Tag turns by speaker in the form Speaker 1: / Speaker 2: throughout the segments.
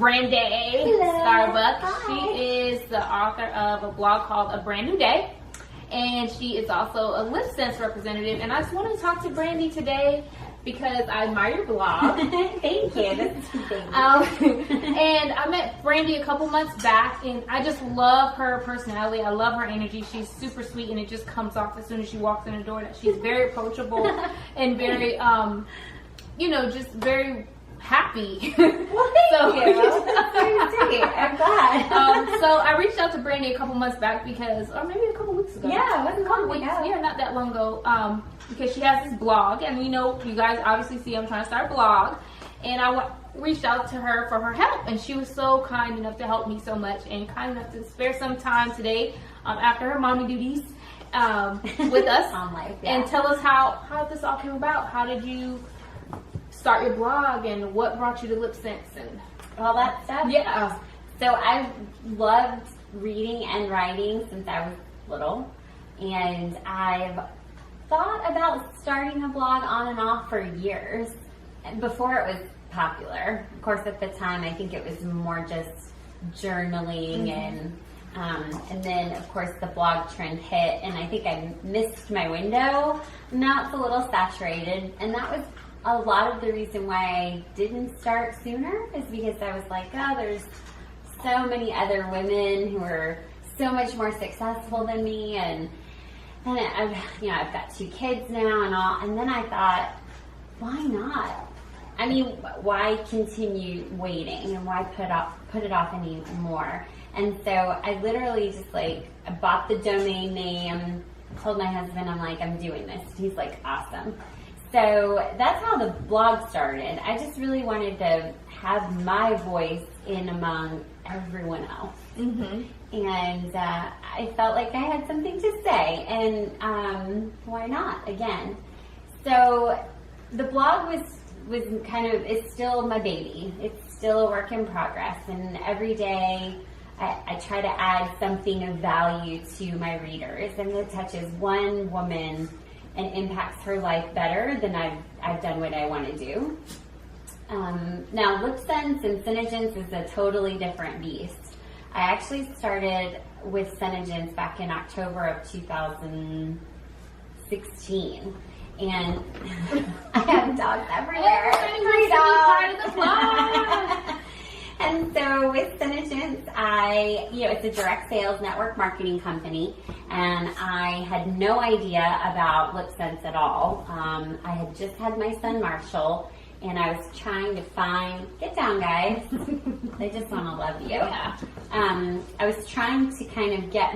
Speaker 1: Brandi Starbuck.
Speaker 2: Hi.
Speaker 1: She is the author of a blog called A Brand New Day, and she is also a lip sense representative. And I just wanted to talk to Brandi today because I admire your blog.
Speaker 2: Thank you.
Speaker 1: And I met Brandi a couple months back, and I just love her personality. I love her energy. She's super sweet, and it just comes off as soon as she walks in the door that she's very approachable and very, just very happy.
Speaker 2: Well, thank you. That's very sweet. I'm glad.
Speaker 1: So I reached out to Brandi a couple months back or maybe a couple weeks ago.
Speaker 2: Yeah, it wasn't
Speaker 1: a couple
Speaker 2: long
Speaker 1: weeks.
Speaker 2: ago.
Speaker 1: Yeah, not that long ago. Because she has this blog, and you guys obviously see I'm trying to start a blog, and I reached out to her for her help, and she was so kind enough to help me so much, and kind enough to spare some time today after her mommy duties with us
Speaker 2: On life, yeah.
Speaker 1: and tell us how this all came about. How did you start your blog, and what brought you to lip sense and
Speaker 2: all that stuff.
Speaker 1: Yeah.
Speaker 2: So I've loved reading and writing since I was little, and I've thought about starting a blog on and off for years before it was popular. Of course, at the time, I think it was more just journaling and then of course the blog trend hit, and I think I missed my window. Now it's a little saturated, and that was a lot of the reason why I didn't start sooner, is because I was like, oh, there's so many other women who are so much more successful than me, and I've got 2 kids now and all, and then I thought, why not? I mean, why continue waiting, and why put it off any more? And so I literally just I bought the domain name, told my husband, I'm like, I'm doing this. He's like, awesome. So that's how the blog started. I just really wanted to have my voice in among everyone else.
Speaker 1: Mm-hmm.
Speaker 2: And I felt like I had something to say, and why not again? So the blog was it's still my baby. It's still a work in progress, and every day I try to add something of value to my readers, and it touches one woman and impacts her life better than I've done what I want to do. Now, lip sense and Synergence is a totally different beast. I actually started with Synergence back in October of 2016, and I have dogs everywhere.
Speaker 1: Everybody wants to be part of the blog.
Speaker 2: And so with Synergence, it's a direct sales network marketing company, and I had no idea about lip sense at all. I had just had my son Marshall, and I was trying to get down guys, they just want to love you.
Speaker 1: Yeah.
Speaker 2: I was trying to kind of get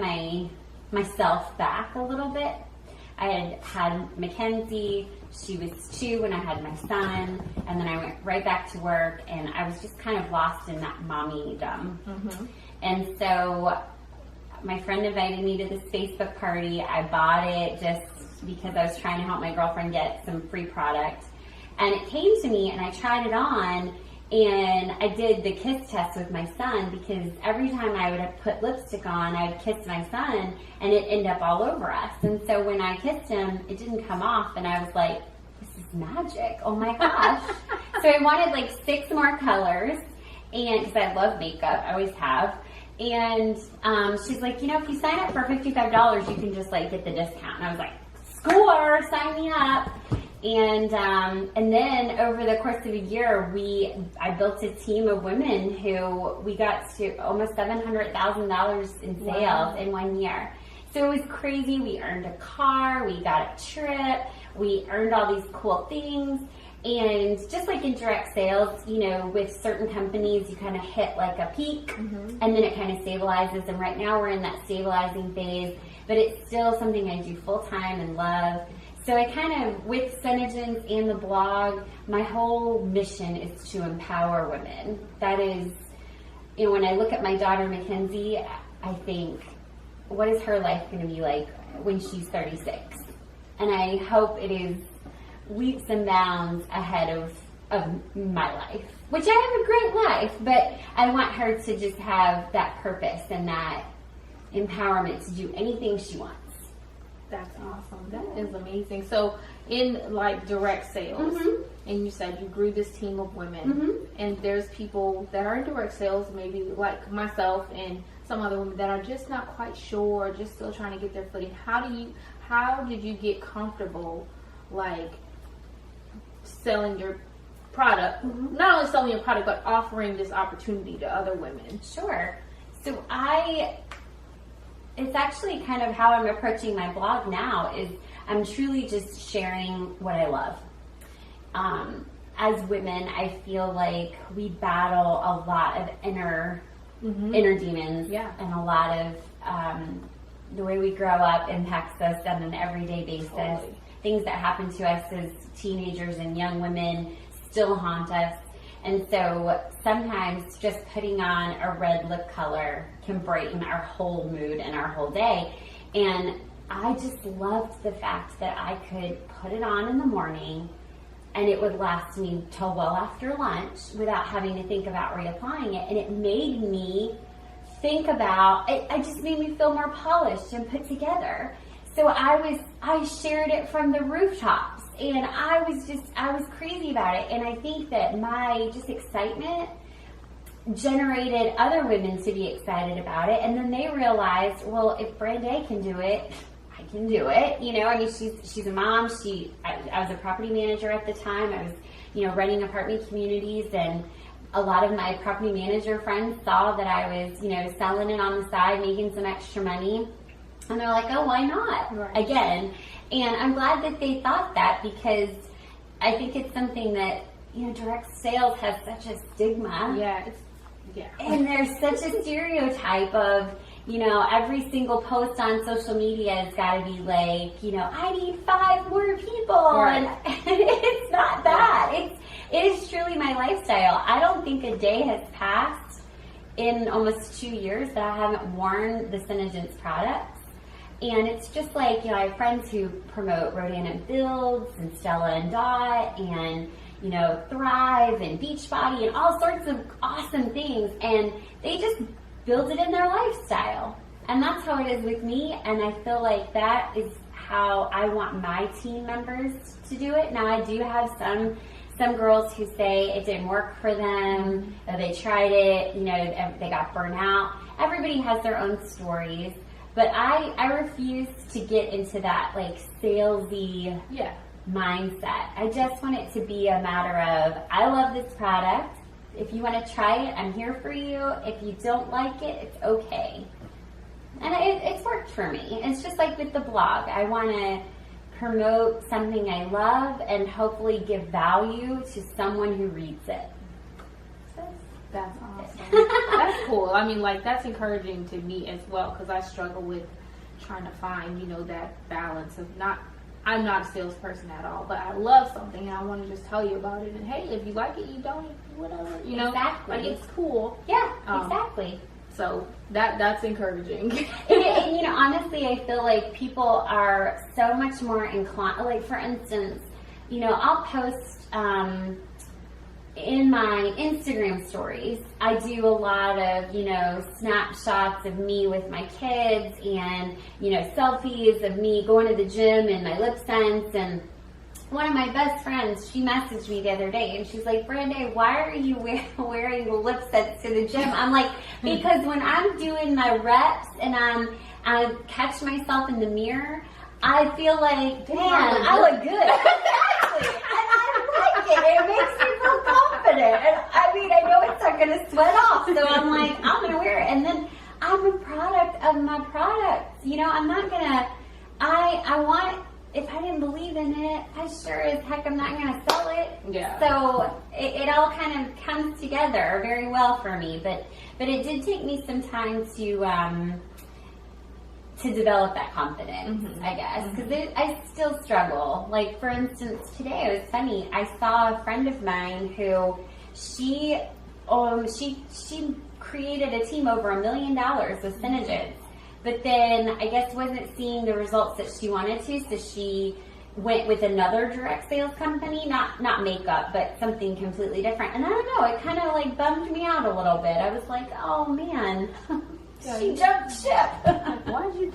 Speaker 2: myself back a little bit. I had Mackenzie. She was 2 when I had my son, and then I went right back to work, and I was just kind of lost in that mommy-dom.
Speaker 1: Mm-hmm.
Speaker 2: And so my friend invited me to this Facebook party. I bought it just because I was trying to help my girlfriend get some free product. And it came to me, and I tried it on, and I did the kiss test with my son, because every time I would have put lipstick on, I'd kiss my son, and it'd end up all over us. And so when I kissed him, it didn't come off, and I was like, this is magic. Oh my gosh. So I wanted 6 more colors, and because I love makeup, I always have. And she's like, if you sign up for $55, you can just get the discount. And I was like, score, sign me up. And then over the course of a year, I built a team of women who we got to almost $700,000 in sales in 1 year. So it was crazy. We earned a car, we got a trip, we earned all these cool things. And just like in direct sales, with certain companies, you kind of hit a peak, and then it kind of stabilizes. And right now we're in that stabilizing phase, but it's still something I do full time and love. So I kind of, with Synergence and the blog, my whole mission is to empower women. That is, when I look at my daughter Mackenzie, I think, what is her life going to be like when she's 36? And I hope it is leaps and bounds ahead of my life, which I have a great life, but I want her to just have that purpose and that empowerment to do anything she wants.
Speaker 1: That's awesome. That is amazing. So in like direct sales, and you said you grew this team of women, and there's people that are in direct sales, maybe like myself and some other women that are just not quite sure, just still trying to get their footing. How did you get comfortable like selling your product, not only selling your product, but offering this opportunity to other women?
Speaker 2: Sure. So it's actually kind of how I'm approaching my blog now, is I'm truly just sharing what I love. As women, I feel like we battle a lot of inner demons, and a lot of the way we grow up impacts us on an everyday basis.
Speaker 1: Totally.
Speaker 2: Things that happen to us as teenagers and young women still haunt us. And so sometimes just putting on a red lip color can brighten our whole mood and our whole day. And I just loved the fact that I could put it on in the morning and it would last me till well after lunch without having to think about reapplying it. And it made me think about, it just made me feel more polished and put together. So I shared it from the rooftops, and I was crazy about it. And I think that my just excitement generated other women to be excited about it. And then they realized, well, if Brandi can do it, I can do it. You know, I mean, she's a mom. I was a property manager at the time. I was, running apartment communities, and a lot of my property manager friends saw that I was, selling it on the side, making some extra money. And they're like, oh, why not?
Speaker 1: Right. Again.
Speaker 2: And I'm glad that they thought that, because I think it's something that, direct sales has such a stigma.
Speaker 1: Yeah.
Speaker 2: And there's such a stereotype of, every single post on social media has got to be like, I need 5 more people.
Speaker 1: Right.
Speaker 2: And it's not that. It is truly my lifestyle. I don't think a day has passed in almost 2 years that I haven't worn the Synergence products. And it's just like, I have friends who promote Rodan and Builds and Stella and Dot and, Thrive and Beachbody and all sorts of awesome things. And they just build it in their lifestyle. And that's how it is with me. And I feel like that is how I want my team members to do it. Now, I do have some girls who say it didn't work for them, or they tried it, they got burnt out. Everybody has their own stories. But I refuse to get into that like salesy mindset. I just want it to be a matter of, I love this product. If you want to try it, I'm here for you. If you don't like it, it's okay. And it's worked for me. It's just like with the blog. I want to promote something I love and hopefully give value to someone who reads it.
Speaker 1: That's awesome. That's cool. I mean, like, that's encouraging to me as well, because I struggle with trying to find, that balance of I'm not a salesperson at all, but I love something and I want to just tell you about it. And hey, if you like it, you don't, whatever,
Speaker 2: Exactly.
Speaker 1: Like, it's cool.
Speaker 2: Yeah, exactly.
Speaker 1: So that's encouraging.
Speaker 2: and honestly, I feel like people are so much more inclined. Like, for instance, I'll post in my Instagram stories, I do a lot of, snapshots of me with my kids and, selfies of me going to the gym and my lip sense. And one of my best friends, she messaged me the other day and she's like, Brandi, why are you wearing lip sense to the gym? I'm like, because when I'm doing my reps and I catch myself in the mirror, I feel like, man, I look good. Exactly. And I like it. It makes me feel confident. And I know it's not going to sweat off. So I'm like, I'm going to wear it. And then I'm a product of my products. I'm not going to, I want, if I didn't believe in it, I sure as heck I'm not going to sell it.
Speaker 1: Yeah.
Speaker 2: So it all kind of comes together very well for me. But it did take me some time to develop that confidence, I guess, because I still struggle. Like, for instance, today it was funny. I saw a friend of mine who she created a team over $1 million with Synergence, but then I guess wasn't seeing the results that she wanted to, so she went with another direct sales company, not makeup, but something completely different. And I don't know, it kind of like bummed me out a little bit. I was like, oh man. She jumped ship.
Speaker 1: Why'd you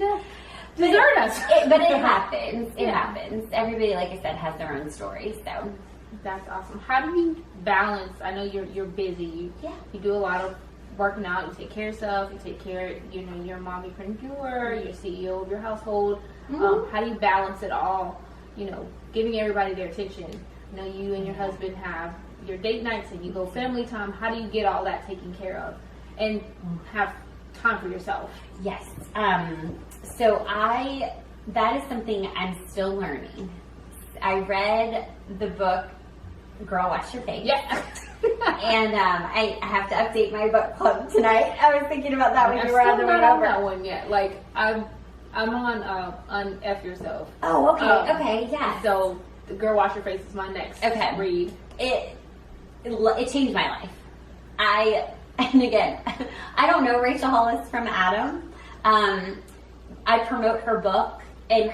Speaker 1: desert us.
Speaker 2: But it happens. It happens. Everybody, like I said, has their own story. So
Speaker 1: that's awesome. How do you balance? I know you're busy. You do a lot of working out. You take care of yourself. You take care. You're a mommypreneur. You're CEO of your household. How do you balance it all? Giving everybody their attention. You and your husband have your date nights and you go family time. How do you get all that taken care of and have time for yourself?
Speaker 2: Yes. So that is something I'm still learning. I read the book Girl Wash Your Face.
Speaker 1: Yeah.
Speaker 2: And I have to update my book club tonight. I was thinking about that when you were on the way over.
Speaker 1: That one yet. Like I'm on F Yourself.
Speaker 2: Oh, okay. Okay, yeah.
Speaker 1: So the Girl Wash Your Face is my next read.
Speaker 2: It changed my life. And again, I don't know Rachel Hollis from Adam. I promote her book and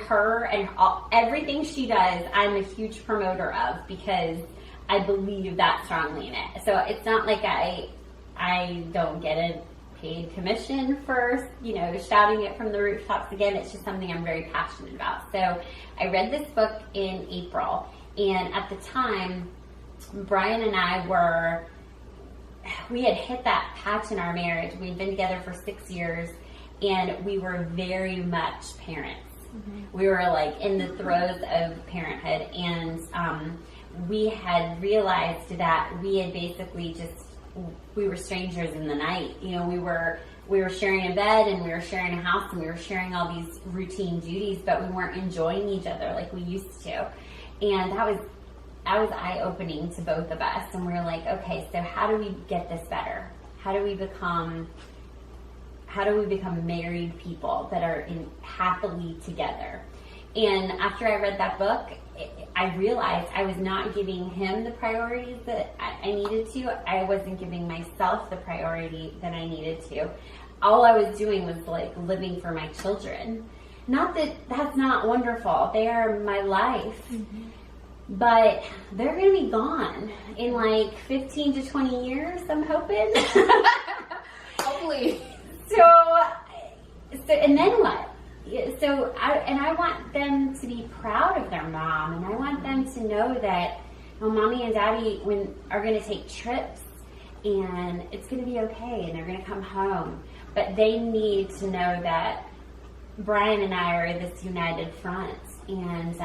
Speaker 2: everything she does. I'm a huge promoter of because I believe that strongly in it. So it's not like I don't get a paid commission for shouting it from the rooftops. Again, it's just something I'm very passionate about. So I read this book in April, and at the time, Brian and I we had hit that patch in our marriage. We'd been together for 6 years, and we were very much parents. Mm-hmm. We were like in the throes of parenthood, and we had realized that we had basically we were strangers in the night. We were sharing a bed, and we were sharing a house, and we were sharing all these routine duties, but we weren't enjoying each other like we used to. And that was eye-opening to both of us. And we were like, okay, so how do we get this better? How do we become married people that are happily together? And after I read that book, I realized I was not giving him the priorities that I needed to. I wasn't giving myself the priority that I needed to. All I was doing was like living for my children. Not that that's not wonderful. They are my life. Mm-hmm. But they're going to be gone in like 15 to 20 years, I'm hoping.
Speaker 1: Hopefully.
Speaker 2: So, and then what? So, I want them to be proud of their mom, and I want them to know that mommy and daddy are going to take trips, and it's going to be okay, and they're going to come home. But they need to know that Brian and I are this united front, and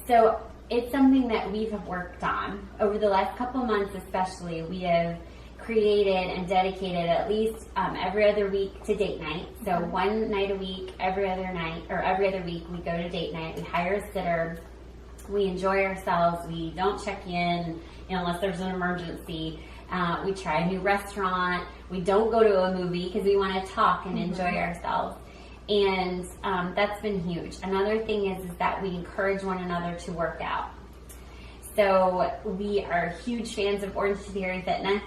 Speaker 2: so it's something that we have worked on over the last couple months, especially. We have created and dedicated at least every other week to date night. So one night a week, every other week, we go to date night. We hire a sitter. We enjoy ourselves. We don't check in unless there's an emergency. We try a new restaurant. We don't go to a movie because we want to talk and enjoy ourselves. And that's been huge. Another thing is that we encourage one another to work out. So we are huge fans of Orange Theory Fitness,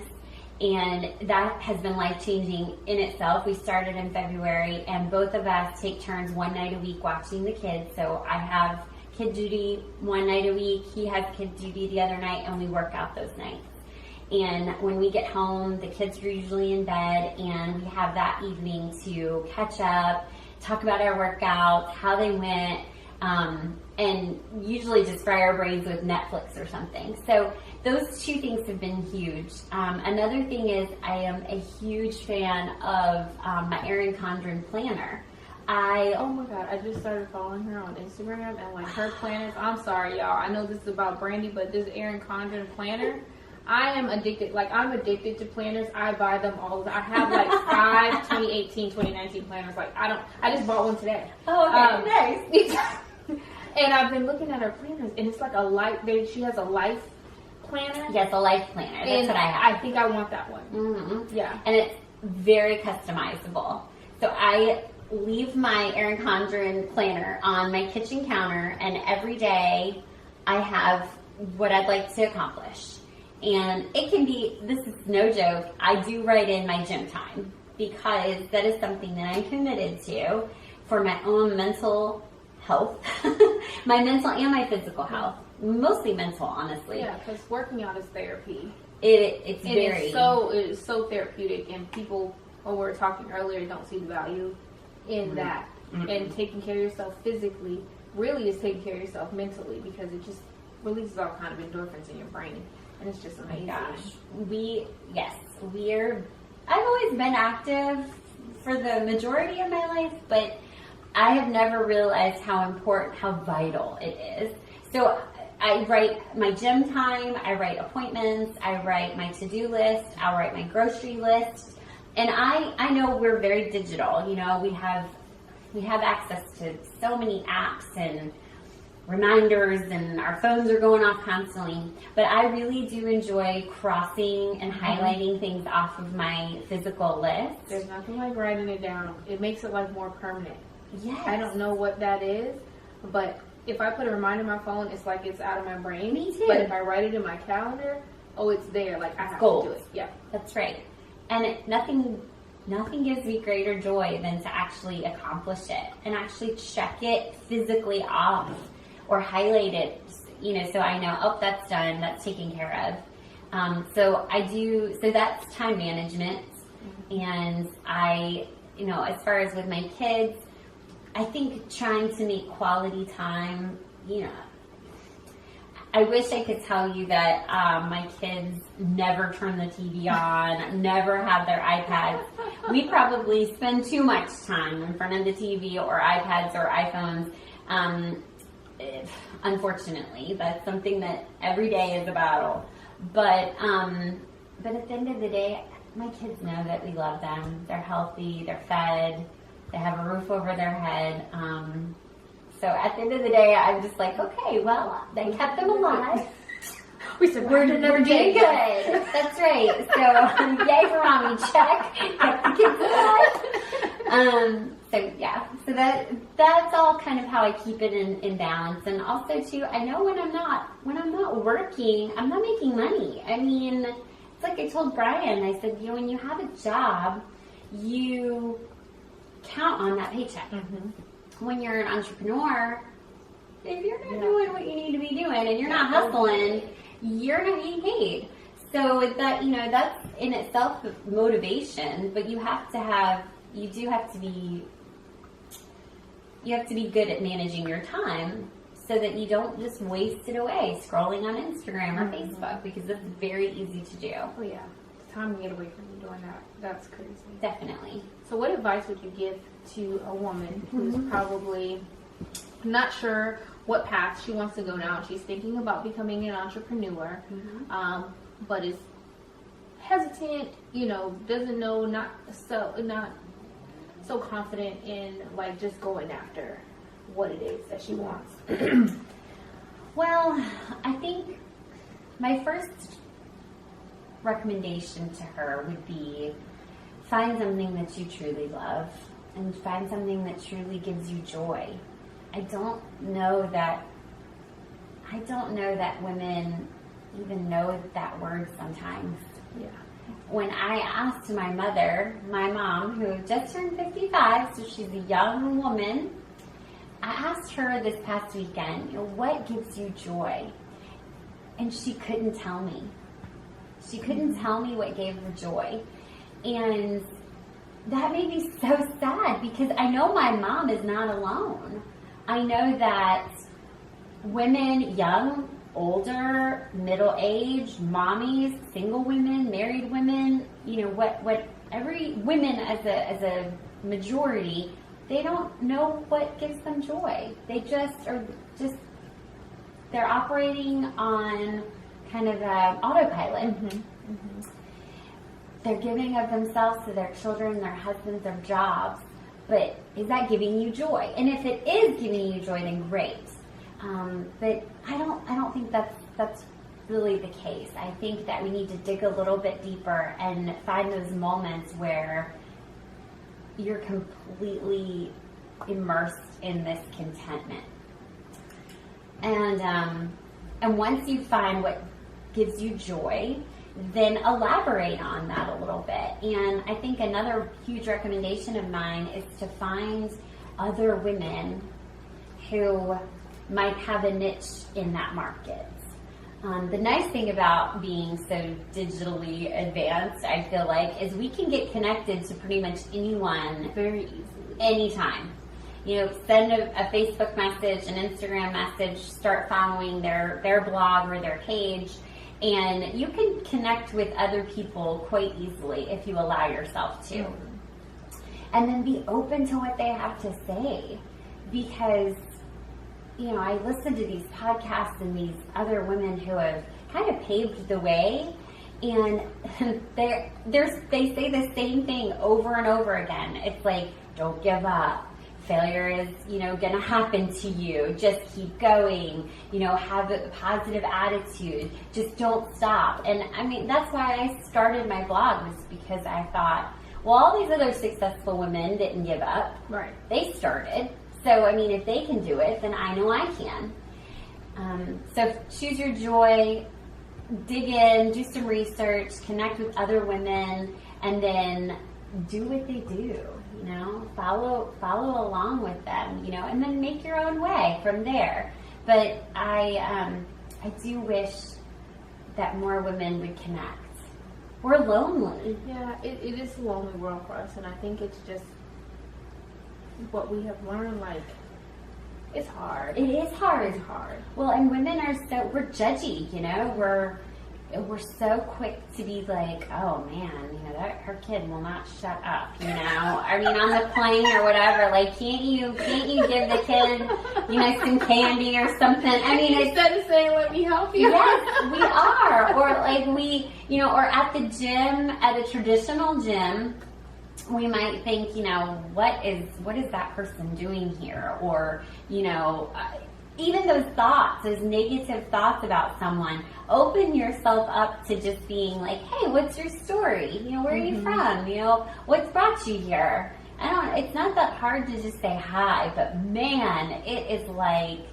Speaker 2: and that has been life-changing in itself. We started in February, and both of us take turns one night a week watching the kids. So I have kid duty one night a week, he has kid duty the other night, and we work out those nights. And when we get home, the kids are usually in bed, and we have that evening to catch up, talk about our workouts, how they went, and usually just fry our brains with Netflix or something. So those two things have been huge. Another thing is I am a huge fan of my Erin Condren planner. Oh
Speaker 1: my God, I just started following her on Instagram, and like her planners, I'm sorry y'all, I know this is about Brandi, but this Erin Condren planner, I am addicted. Like, I'm addicted to planners. I buy them all the time. I have like 5 2018, 2019 planners. Like, I just bought one today.
Speaker 2: Oh, okay, nice.
Speaker 1: And I've been looking at her planners, and it's like a life. She has a life planner.
Speaker 2: Yes, a life planner. That's what I have.
Speaker 1: I think I want that one.
Speaker 2: Mm-hmm.
Speaker 1: Yeah.
Speaker 2: And it's very customizable. So I leave my Erin Condren planner on my kitchen counter, and every day I have what I'd like to accomplish. And it can be, this is no joke, I do write in my gym time because that is something that I'm committed to for my own mental health, my mental and my physical health, mostly mental, honestly.
Speaker 1: Yeah, because working out is therapy.
Speaker 2: It's
Speaker 1: so therapeutic, and people, when we were talking earlier, don't see the value in that. And taking care of yourself physically really is taking care of yourself mentally, because it just releases all kind of endorphins in your brain, and it's just amazing.
Speaker 2: I've always been active for the majority of my life, but I have never realized how important, how vital it is. So I write my gym time, I write appointments, I write my to-do list, I'll write my grocery list. And I know we're very digital, you know, we have access to so many apps and reminders, and our phones are going off constantly. But I really do enjoy crossing and highlighting things off of my physical list.
Speaker 1: There's nothing like writing it down. It makes it like more permanent.
Speaker 2: Yes.
Speaker 1: I don't know what that is, but if I put a reminder on my phone, it's like it's out of my brain.
Speaker 2: Me too.
Speaker 1: But if I write it in my calendar, it's there. Like, I have to do it. Yeah.
Speaker 2: That's right. And nothing gives me greater joy than to actually accomplish it and actually check it physically off or highlight it, you know, so I know, oh, that's done, that's taken care of. So that's time management. And you know, as far as with my kids, I think trying to make quality time, you know, I wish I could tell you that my kids never turn the TV on, never have their iPads. We probably spend too much time in front of the TV or iPads or iPhones. Unfortunately, that's something that every day is a battle. But at the end of the day, my kids know that we love them. They're healthy, they're fed, they have a roof over their head. So at the end of the day, I'm just like, okay, well, they kept them alive.
Speaker 1: We said, we're
Speaker 2: doing good. That's right. So yay for mommy, check. Kept the kids alive. So that's all kind of how I keep it in balance. And also too, I know when I'm not working, I'm not making money. I mean, it's like I told Brian, I said, you know, when you have a job, you count on that paycheck. When you're an entrepreneur, if you're not doing what you need to be doing and you're not hustling, you're not getting paid. So that, you know, that's in itself motivation, but you have to be good at managing your time so that you don't just waste it away scrolling on Instagram or Facebook, because it's very easy to do.
Speaker 1: Oh yeah, the time to get away from doing that's crazy.
Speaker 2: Definitely.
Speaker 1: So what advice would you give to a woman who's probably not sure what path she wants to go down? She's thinking about becoming an entrepreneur, but is hesitant, you know, doesn't know, not so confident in like just going after what it is that she wants.
Speaker 2: Well, I think my first recommendation to her would be find something that you truly love and find something that truly gives you joy. I don't know that women even know that word sometimes.
Speaker 1: Yeah.
Speaker 2: When I asked my mom, who just turned 55, so she's a young woman, I asked her this past weekend, you know, what gives you joy? And she couldn't tell me. She couldn't tell me what gave her joy. And that made me so sad, because I know my mom is not alone. I know that women, young, older, middle-aged, mommies, single women, married women, you know, every women as a majority, they don't know what gives them joy. They they're operating on kind of autopilot. They're giving of themselves to their children, their husbands, their jobs. But is that giving you joy? And if it is giving you joy, then great. But I don't think that's really the case. I think that we need to dig a little bit deeper and find those moments where you're completely immersed in this contentment. And once you find what gives you joy, then elaborate on that a little bit. And I think another huge recommendation of mine is to find other women who might have a niche in that market. The nice thing about being so digitally advanced, I feel like, is we can get connected to pretty much anyone
Speaker 1: very easily,
Speaker 2: anytime. send a Facebook message, an Instagram message, start following their blog or their page. And you can connect with other people quite easily if you allow yourself to. And then be open to what they have to say. Because, I listen to these podcasts and these other women who have kind of paved the way. And they say the same thing over and over again. It's like, don't give up. Failure is, going to happen to you. Just keep going. Have a positive attitude. Just don't stop. And that's why I started my blog, was because I thought, well, all these other successful women didn't give up.
Speaker 1: Right.
Speaker 2: They started. So, if they can do it, then I know I can. So choose your joy, dig in, do some research, connect with other women, and then do what they do. Follow along with them, and then make your own way from there. But I do wish that more women would connect. We're lonely.
Speaker 1: Yeah, it is a lonely world for us, and I think it's just what we have learned, it's hard.
Speaker 2: It is hard.
Speaker 1: It's hard.
Speaker 2: Well, and women we're judgy, we're so quick to be like, oh man, her kid will not shut up, on the plane or whatever, can't you give the kid, some candy or something?
Speaker 1: Instead of saying, let me help you.
Speaker 2: Yes, we are. Or or at the gym, at a traditional gym, we might think, what is that person doing here? Or, even those thoughts, those negative thoughts about someone, open yourself up to just being like, hey, what's your story? Where are you from? What's brought you here? It's not that hard to just say hi, but man, it is like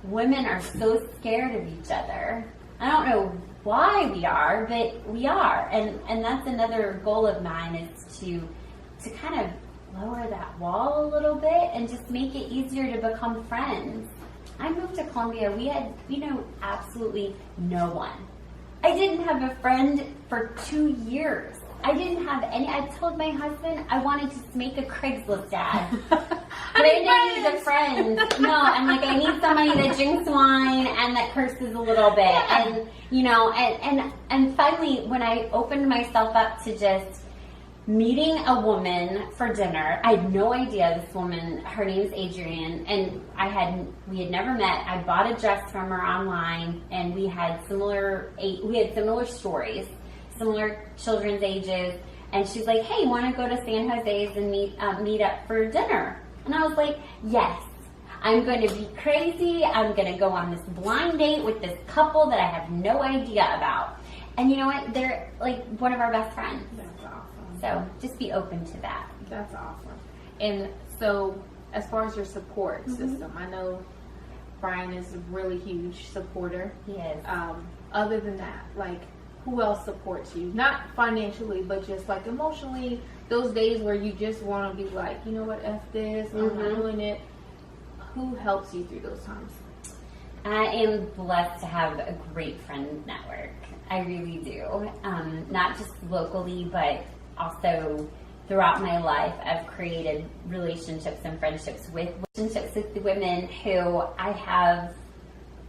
Speaker 2: women are so scared of each other. I don't know why we are, but we are. And that's another goal of mine, is to kind of lower that wall a little bit and just make it easier to become friends. I moved to Columbia. We had, absolutely no one. I didn't have a friend for 2 years. I didn't have any. I told my husband I wanted to make a Craigslist ad. Brandi needs a friend. No, I'm like, I need somebody that drinks wine and that curses a little bit. And, and finally, when I opened myself up to just meeting a woman for dinner, I had no idea this woman, her name's Adrienne, and we had never met. I bought a dress from her online, and we had similar stories, similar children's ages, and she's like, hey, want to go to San Jose's and meet up for dinner? And I was like, yes. I'm going to be crazy. I'm going to go on this blind date with this couple that I have no idea about. And you know what? They're like one of our best friends.
Speaker 1: That's awesome.
Speaker 2: So just be open to that.
Speaker 1: That's awesome. And so as far as your support system, I know Brian is a really huge supporter.
Speaker 2: He is.
Speaker 1: Other than that, who else supports you? Not financially, but just emotionally, those days where you just want to be like, you know what, F this, I'm not doing it. Who helps you through those times?
Speaker 2: I am blessed to have a great friend network. I really do. Not just locally, but also throughout my life. I've created relationships and friendships with the women who I have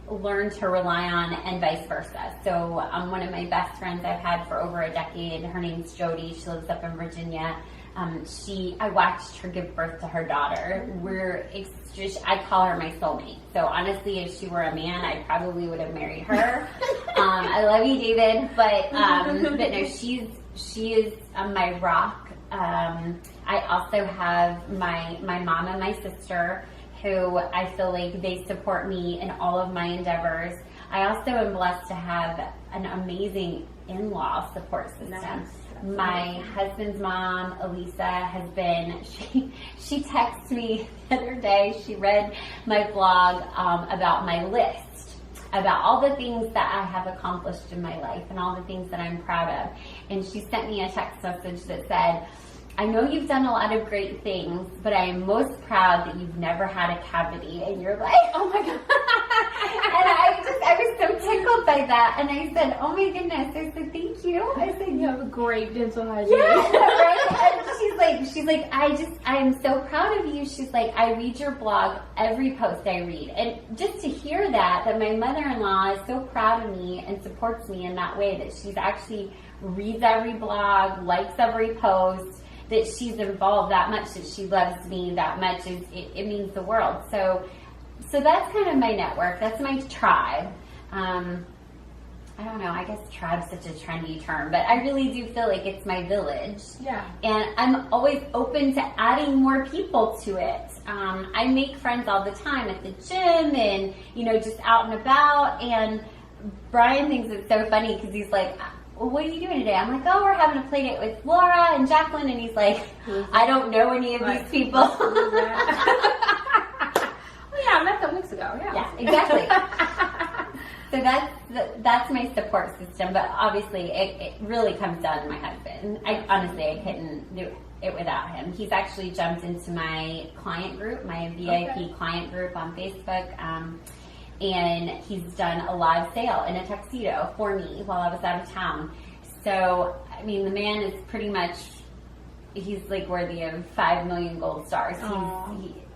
Speaker 2: learned to rely on, and vice versa. So one of my best friends I've had for over a decade, her name's Jody. She lives up in Virginia. I watched her give birth to her daughter. I call her my soulmate. So honestly, if she were a man, I probably would have married her. I love you, David, but no, she is my rock. I also have my mom and my sister, who I feel like they support me in all of my endeavors. I also am blessed to have an amazing in-law support system.
Speaker 1: Nice.
Speaker 2: My husband's mom, Elisa, has been, she texted me the other day. She read my blog about my list, about all the things that I have accomplished in my life and all the things that I'm proud of. And she sent me a text message that said, I know you've done a lot of great things, but I am most proud that you've never had a cavity in your life.
Speaker 1: Oh my God.
Speaker 2: And I was so tickled by that. And I said, oh my goodness. I said, thank you. I said,
Speaker 1: You have a great dental hygiene.
Speaker 2: yeah, right? And she's she's like, I'm so proud of you. She's like, I read your blog, every post I read. And just to hear that my mother-in-law is so proud of me and supports me in that way, that she's actually reads every blog, likes every post, that she's involved that much, that she loves me that much, it means the world. So that's kind of my network. That's my tribe. I don't know, I guess tribe's such a trendy term, but I really do feel like it's my village.
Speaker 1: Yeah.
Speaker 2: And I'm always open to adding more people to it. I make friends all the time at the gym and, just out and about. And Brian thinks it's so funny because he's like, well, what are you doing today? I'm like, oh, we're having a play date with Laura and Jacqueline. And he's like, I don't know any of these people.
Speaker 1: Oh, yeah, I met them weeks ago.
Speaker 2: Yeah, exactly. So that's my support system, but obviously it really comes down to my husband. I couldn't do it without him. He's actually jumped into my client group, my VIP client group on Facebook, and he's done a live sale in a tuxedo for me while I was out of town. So, I mean, the man is pretty much, he's like worthy of 5 million gold stars.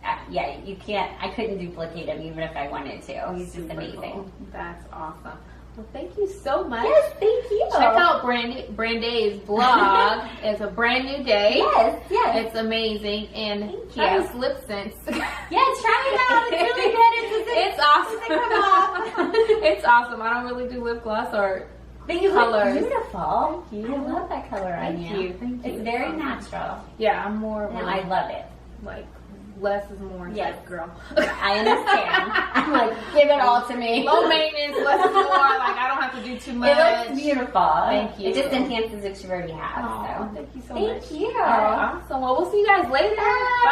Speaker 2: I couldn't duplicate him even if I wanted to. He's just amazing.
Speaker 1: Cool. That's awesome. Well, thank you so much.
Speaker 2: Yes, thank you.
Speaker 1: Check out Brandi's blog. It's a brand new day.
Speaker 2: Yes.
Speaker 1: It's amazing. And
Speaker 2: thank you.
Speaker 1: Try lip sense.
Speaker 2: Yes, try it out. It's really good.
Speaker 1: It's awesome.
Speaker 2: It come off.
Speaker 1: It's awesome. I don't really do lip gloss or
Speaker 2: But you
Speaker 1: colors.
Speaker 2: look beautiful.
Speaker 1: Thank you.
Speaker 2: I love that color on you.
Speaker 1: Thank you.
Speaker 2: It's very natural.
Speaker 1: Yeah, I'm more of
Speaker 2: And I love it.
Speaker 1: like less is more type girl.
Speaker 2: I understand. I'm like, give it all to me.
Speaker 1: Low maintenance, less is more. Like I don't have to do too much.
Speaker 2: It looks beautiful.
Speaker 1: Thank you.
Speaker 2: It just enhances what you already have.
Speaker 1: Oh,
Speaker 2: so.
Speaker 1: thank you so
Speaker 2: Thank
Speaker 1: much.
Speaker 2: you.
Speaker 1: All right, awesome. Well, we'll see you guys later.
Speaker 2: Bye.
Speaker 1: Bye.